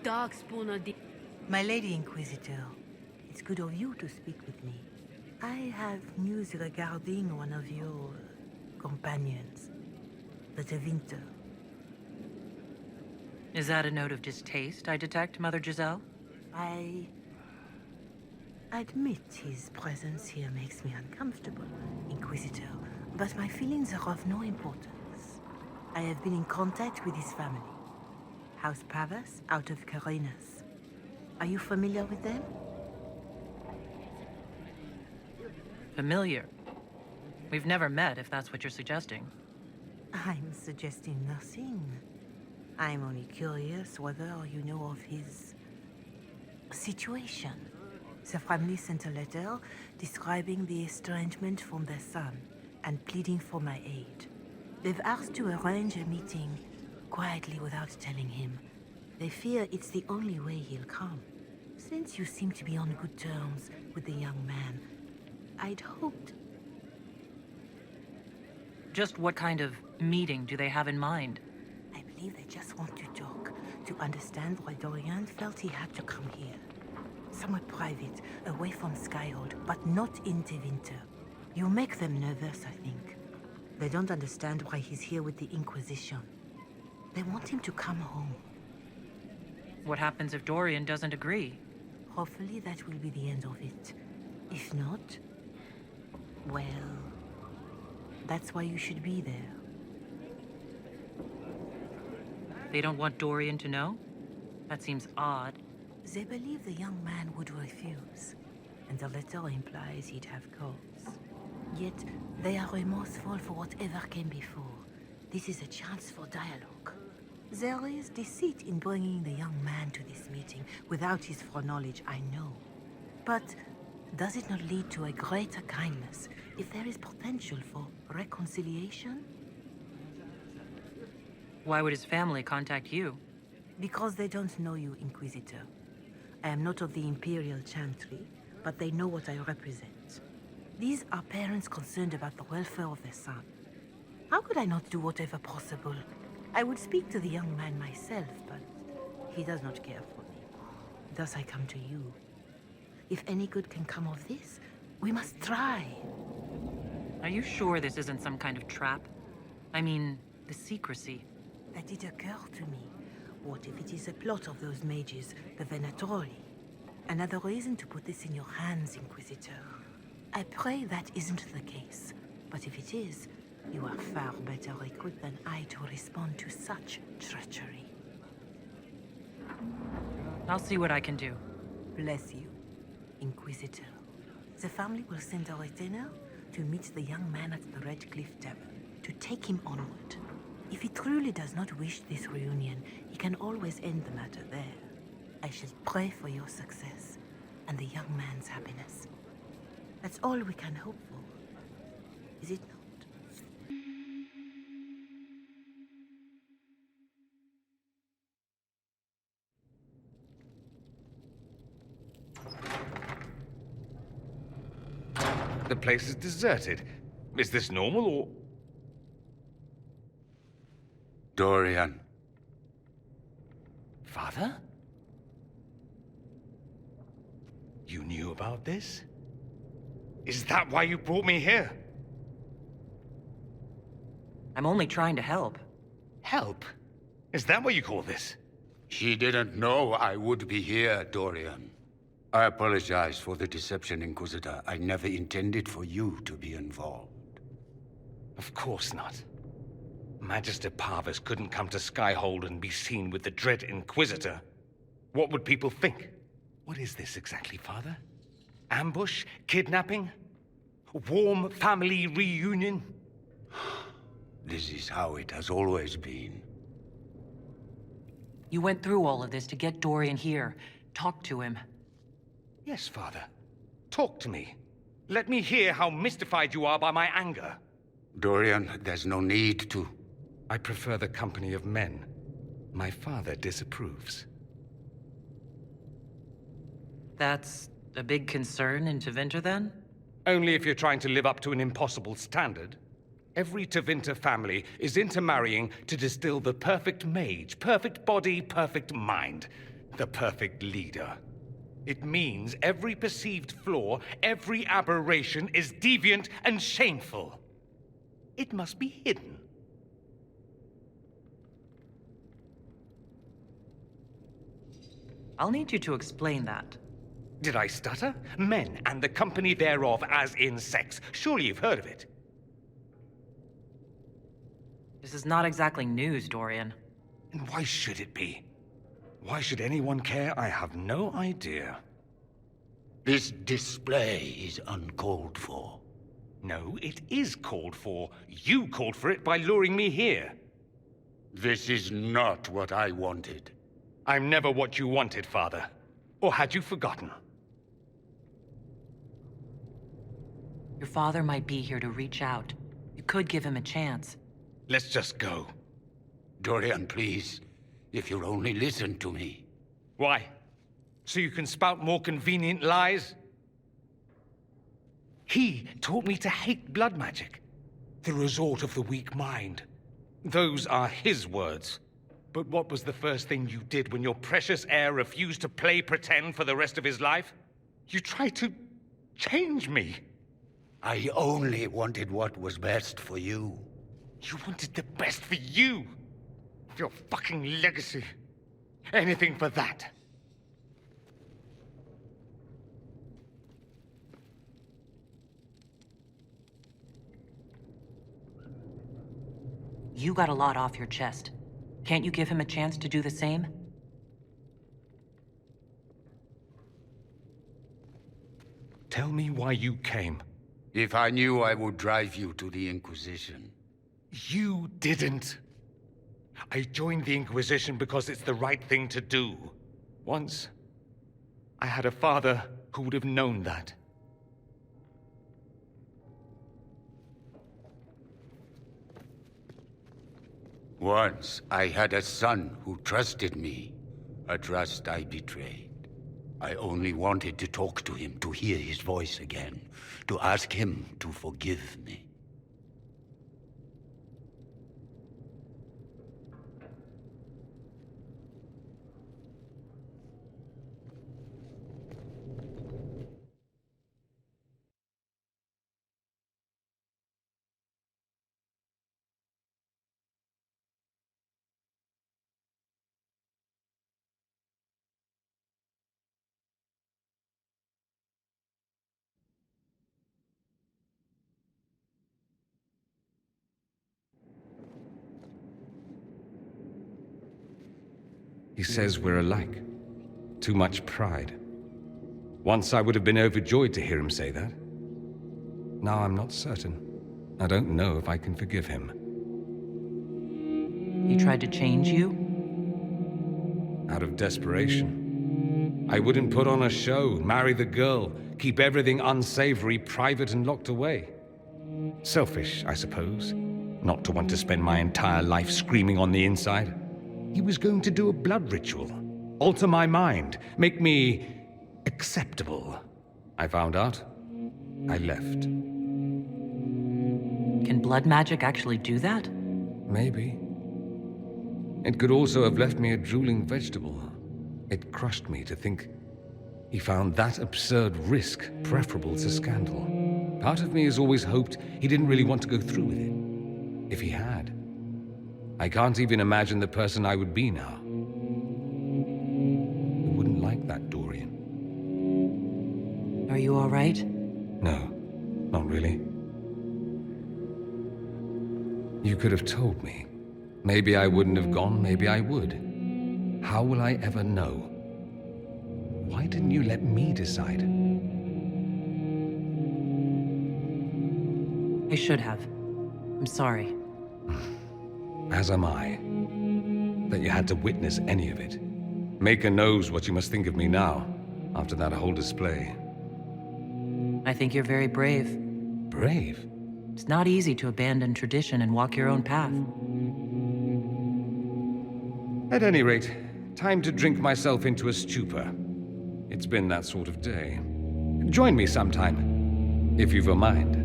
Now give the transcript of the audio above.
darkspawn of the... My Lady Inquisitor, it's good of you to speak with me. I have news regarding one of your companions, the Tevinter. Is that a note of distaste I detect, Mother Giselle? I admit his presence here makes me uncomfortable, Inquisitor, but my feelings are of no importance. I have been in contact with his family, House Pavas out of Carenas. Are you familiar with them? Familiar. We've never met, if that's what you're suggesting. I'm suggesting nothing. I'm only curious whether you know of his situation. The family sent a letter describing the estrangement from their son and pleading for my aid. They've asked to arrange a meeting quietly without telling him. They fear it's the only way he'll come. Since you seem to be on good terms with the young man, I'd hoped... Just what kind of meeting do they have in mind? I believe they just want to talk, to understand why Dorian felt he had to come here. Somewhere private, away from Skyhold, but not in Tevinter. You make them nervous, I think. They don't understand why he's here with the Inquisition. They want him to come home. What happens if Dorian doesn't agree? Hopefully that will be the end of it. If not, well, that's why you should be there. They don't want Dorian to know? That seems odd. They believe the young man would refuse, and the letter implies he'd have cause. Yet, they are remorseful for whatever came before. This is a chance for dialogue. There is deceit in bringing the young man to this meeting without his foreknowledge, I know. But does it not lead to a greater kindness if there is potential for reconciliation? Why would his family contact you? Because they don't know you, Inquisitor. I am not of the Imperial Chantry, but they know what I represent. These are parents concerned about the welfare of their son. How could I not do whatever possible? I would speak to the young man myself, but he does not care for me. Thus I come to you. If any good can come of this, we must try. Are you sure this isn't some kind of trap? I mean, the secrecy. That did occur to me. What if it is a plot of those mages, the Venatori? Another reason to put this in your hands, Inquisitor. I pray that isn't the case, but if it is, you are far better equipped than I to respond to such treachery. I'll see what I can do. Bless you, Inquisitor. The family will send a retainer to meet the young man at the Red Cliff Tavern, to take him onward. If he truly does not wish this reunion, he can always end the matter there. I shall pray for your success and the young man's happiness. That's all we can hope for, is it not? The place is deserted. Is this normal, or...? Dorian. Father? You knew about this? Is that why you brought me here? I'm only trying to help. Help? Is that what you call this? She didn't know I would be here, Dorian. I apologize for the deception, Inquisitor. I never intended for you to be involved. Of course not. Magister Parvus couldn't come to Skyhold and be seen with the dread Inquisitor. What would people think? What is this exactly, Father? Ambush? Kidnapping? Warm family reunion? This is how it has always been. You went through all of this to get Dorian here. Talk to him. Yes, Father. Talk to me. Let me hear how mystified you are by my anger. Dorian, there's no need to. I prefer the company of men. My father disapproves. That's a big concern in Tevinter, then? Only if you're trying to live up to an impossible standard. Every Tevinter family is intermarrying to distill the perfect mage, perfect body, perfect mind. The perfect leader. It means every perceived flaw, every aberration is deviant and shameful. It must be hidden. I'll need you to explain that. Did I stutter? Men and the company thereof as in sex. Surely you've heard of it. This is not exactly news, Dorian. And why should it be? Why should anyone care? I have no idea. This display is uncalled for. No, it is called for. You called for it by luring me here. This is not what I wanted. I'm never what you wanted, Father. Or had you forgotten? Your father might be here to reach out. You could give him a chance. Let's just go. Dorian, please. If you'll only listen to me. Why? So you can spout more convenient lies? He taught me to hate blood magic. The resort of the weak mind. Those are his words. But what was the first thing you did when your precious heir refused to play pretend for the rest of his life? You tried to change me. I only wanted what was best for you. You wanted the best for you. Your fucking legacy. Anything for that. You got a lot off your chest. Can't you give him a chance to do the same? Tell me why you came. If I knew, I would drive you to the Inquisition. You didn't. I joined the Inquisition because it's the right thing to do. Once, I had a father who would have known that. Once, I had a son who trusted me. A trust I betrayed. I only wanted to talk to him, to hear his voice again, to ask him to forgive me. He says we're alike. Too much pride. Once I would have been overjoyed to hear him say that. Now I'm not certain. I don't know if I can forgive him. He tried to change you? Out of desperation. I wouldn't put on a show, marry the girl, keep everything unsavory, private and locked away. Selfish, I suppose. Not to want to spend my entire life screaming on the inside. He was going to do a blood ritual. Alter my mind. Make me acceptable. I found out. I left. Can blood magic actually do that? Maybe. It could also have left me a drooling vegetable. It crushed me to think he found that absurd risk preferable to scandal. Part of me has always hoped he didn't really want to go through with it. If he had, I can't even imagine the person I would be now. I wouldn't like that, Dorian. Are you all right? No, not really. You could have told me. Maybe I wouldn't have gone, maybe I would. How will I ever know? Why didn't you let me decide? I should have. I'm sorry. As am I. That you had to witness any of it. Maker knows what you must think of me now, after that whole display. I think you're very brave. Brave? It's not easy to abandon tradition and walk your own path. At any rate, time to drink myself into a stupor. It's been that sort of day. Join me sometime, if you've a mind.